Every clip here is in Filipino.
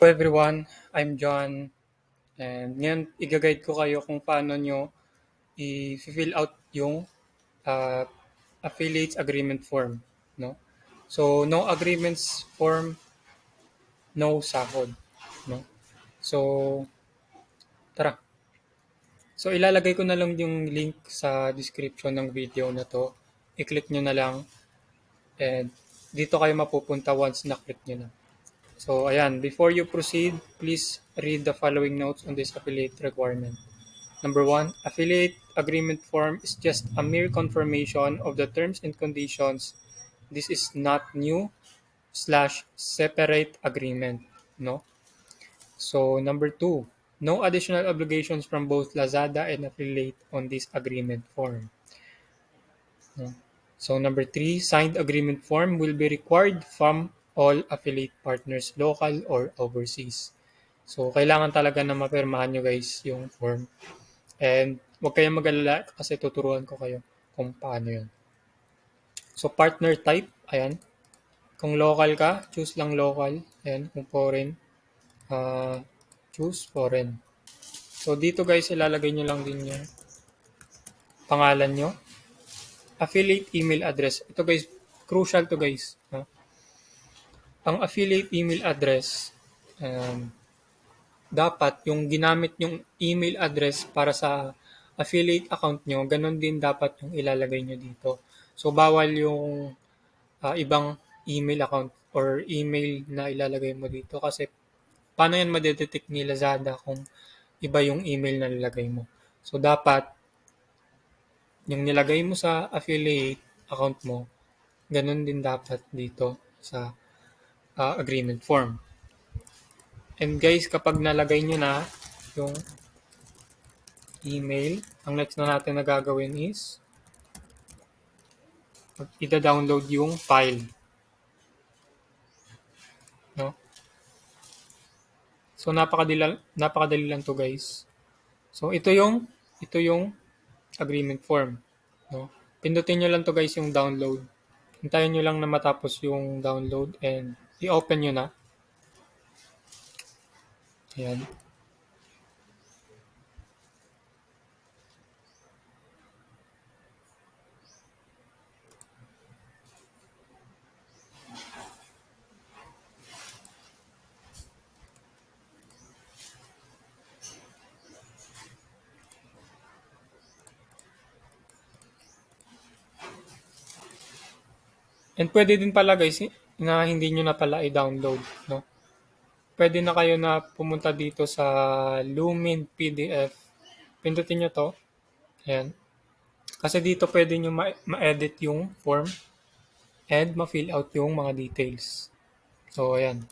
Hello everyone, I'm John and ngayon i-guide ko kayo kung paano nyo i-fill out yung uh, affiliates agreement form, no? So no agreements form, no sahod, no? So tara. So ilalagay ko na lang yung link sa description ng video na to. I-click nyo na lang and dito kayo mapupunta once na-click nyo na. So ayan, before you proceed, please read the following notes on this affiliate requirement. Number one, affiliate agreement form is just a mere confirmation of the terms and conditions. This is not new slash separate agreement. No. So number two, no additional obligations from both Lazada and affiliate on this agreement form. No. So number three, signed agreement form will be required from all affiliate partners, local or overseas. So kailangan talaga na mapirmahan nyo guys yung form. And huwag kayong mag-alala kasi tuturuan ko kayo kung paano yun. So partner type, ayan. Kung local ka, choose lang local. Ayan, kung foreign, uh, choose foreign. So dito guys, ilalagay nyo lang din yung pangalan nyo. Affiliate email address. Ito guys, crucial to guys. No? Ang affiliate email address, um, dapat yung ginamit yung email address para sa affiliate account nyo, ganun din dapat yung ilalagay nyo dito. So, bawal yung ibang email account or email na ilalagay mo dito kasi paano yan madedetect ni Lazada kung iba yung email na nilagay mo. So, dapat yung nilagay mo sa affiliate account mo, ganun din dapat dito sa agreement form. And guys, kapag nalagay nyo na yung email, ang next na natin na gagawin is ida-download yung file. No? So napakadali lang to guys. So ito yung agreement form, no? Pindutin niyo lang to guys yung download. Hintayin niyo lang na matapos yung download and i-open niyo na. Ayan. And pwede din pala guys na hindi niyo na pala i-download, no? Pwede na kayo na pumunta dito sa Lumin PDF. Pindutin niyo to. Ayan. Kasi dito pwede niyo ma-edit yung form and ma-fill out yung mga details. So, ayan.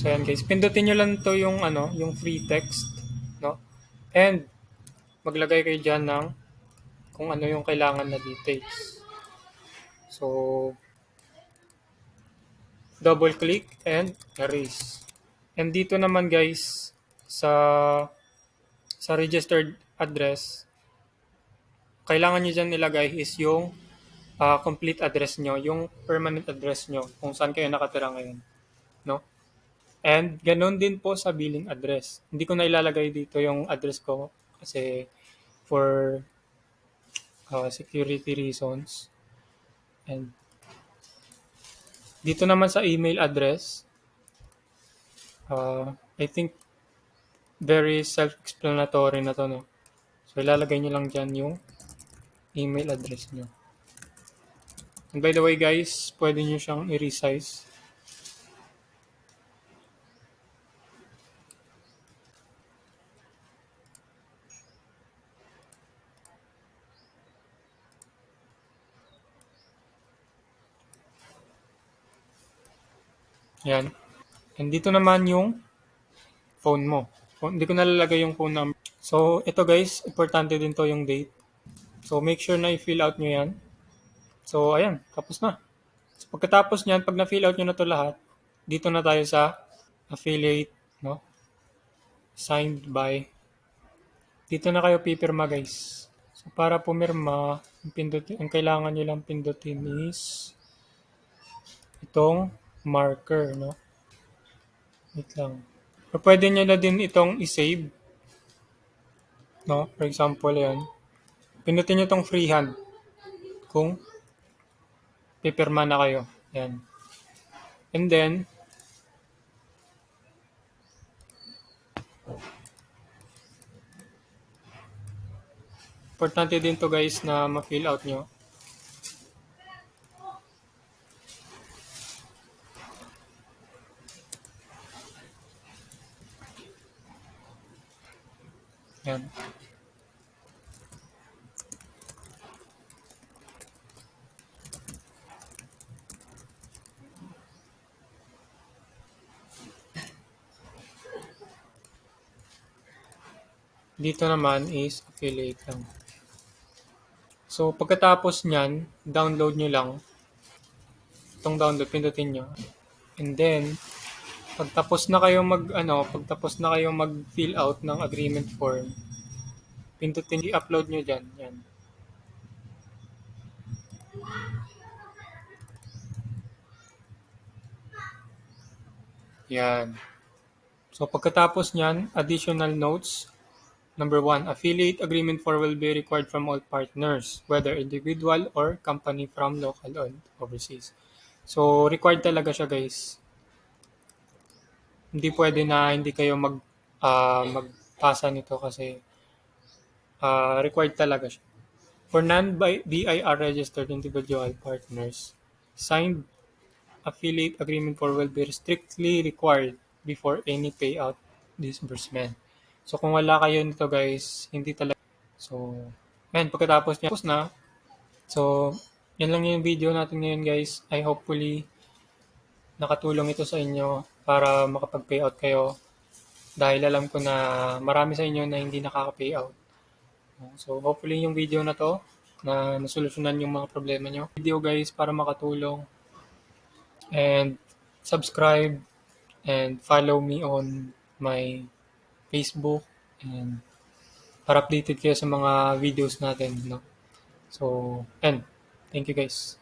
So, ayan guys. Pindutin nyo lang to yung, yung free text. No? And, maglagay kayo dyan ng kung ano yung kailangan na details. So, double click and erase. And dito naman guys, sa registered address, kailangan nyo dyan nilagay is yung complete address nyo, yung permanent address nyo, kung saan kayo nakatira ngayon. No? And ganun din po sa billing address. Hindi ko na ilalagay dito yung address ko kasi for security reasons. And dito naman sa email address, I think very self-explanatory na to, no? So, ilalagay nyo lang dyan yung email address nyo. And by the way guys, pwede nyo siyang i-resize. Yan. And dito naman yung phone mo. Hindi ko nalalagay yung phone number. So, ito guys, importante din to yung date. So, make sure na i-fill out nyo yan. So, ayan, tapos na. Pagkatapos niyan, 'pag na-fill out niyo na 'to lahat, dito na tayo sa affiliate, 'no, signed by. Dito na kayo pipirma, guys. So, para pumirma, ang kailangan niyo lang pindutin is itong marker, 'no. Wait lang. So, puwede niyo na din itong i-save, 'no. For example, 'yan. Pindutin niyo 'tong freehand kung pipirma na kayo, 'yan. And then, importante din 'to, guys, na ma-fill out niyo. 'Yan. Dito naman is affiliate lang. So, pagkatapos niyan, download nyo lang. Itong download, pindutin nyo. And then, pagtapos na kayo mag-fill out ng agreement form, pindutin i-upload nyo dyan. Yan. Yan. So, pagkatapos niyan, additional notes. Number 1, affiliate agreement form will be required from all partners, whether individual or company from local or overseas. So, required talaga siya, guys. Hindi pwede na hindi kayo magpasa nito kasi required talaga siya. For non-BIR registered individual partners, signed affiliate agreement for will be strictly required before any payout disbursement. So kung wala kayo nito, guys, hindi talaga. So, pagkatapos niya, tapos na. So, yan lang yung video natin ngayon, guys. I hopefully nakatulong ito sa inyo para makapag-payout kayo dahil alam ko na marami sa inyo na hindi nakaka-payout. So, hopefully yung video na to na nasolusyonan yung mga problema nyo. Video, guys, para makatulong. And subscribe and follow me on my Facebook and para updated kayo sa mga videos natin, no? So, and thank you, guys.